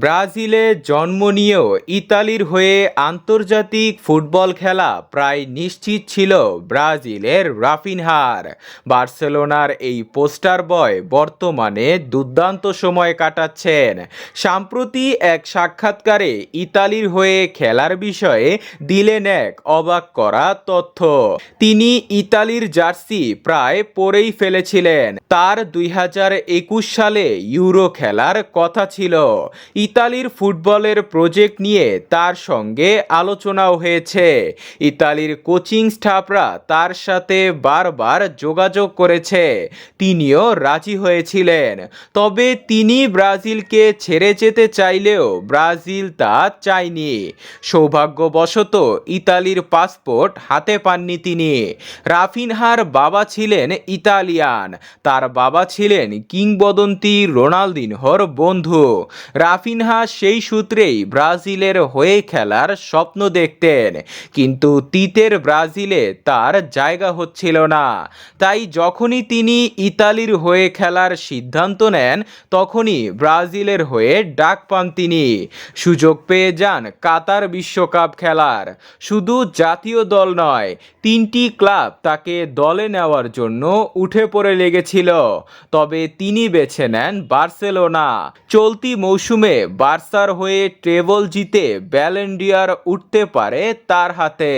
ব্রাজিলে জন্ম নিয়েও ইতালির হয়ে আন্তর্জাতিক ফুটবল খেলা প্রায় নিশ্চিত ছিল ব্রাজিলের রাফিনহার। বার্সেলোনার এই পোস্টার বয় বর্তমানে দুর্দান্ত সময় কাটাচ্ছেন। সম্প্রতি এক সাক্ষাৎকারে ইতালির হয়ে খেলার বিষয়ে দিলেন এক অবাক করা তথ্য। তিনি ইতালির জার্সি প্রায় পরেই ফেলেছিলেন। তার 2021 সালে ইউরো খেলার কথা ছিল। ইতালির ফুটবলের প্রজেক্ট নিয়ে তার সঙ্গে আলোচনাও হয়েছে। ইতালির কোচিং স্টাফরা তার সাথে বারবার যোগাযোগ করেছে, তিনিও রাজি হয়েছিলেন। তবে তিনি ব্রাজিলকে ছেড়ে যেতে চাইলেও ব্রাজিল তা চায়নি। সৌভাগ্যবশত ইতালির পাসপোর্ট হাতে পাননি তিনি। রাফিনহার বাবা ছিলেন ইতালিয়ান, তার বাবা ছিলেন কিংবদন্তি রোনালদিনহোর বন্ধু। রাফিনহা সেই সূত্রেই ব্রাজিলের হয়ে খেলার স্বপ্ন দেখতেন, কিন্তু তিতের ব্রাজিলে তার জায়গা হচ্ছিল না। তাই যখনই তিনি ইতালির হয়ে খেলার সিদ্ধান্ত নেন, তখনই ব্রাজিলের হয়ে ডাক পান তিনি। সুযোগ পেয়ে যান কাতার বিশ্বকাপ খেলার। শুধু জাতীয় দল নয়, 3টি ক্লাব তাকে দলে নেওয়ার জন্য উঠে পড়ে লেগেছিল। তবে তিনি বেছে নেন বার্সেলোনা। চলতি মৌসুমে বার্সার হয়ে ট্রেবল জিতে ব্যালন ডি'অর উঠতে পারে তার হাতে।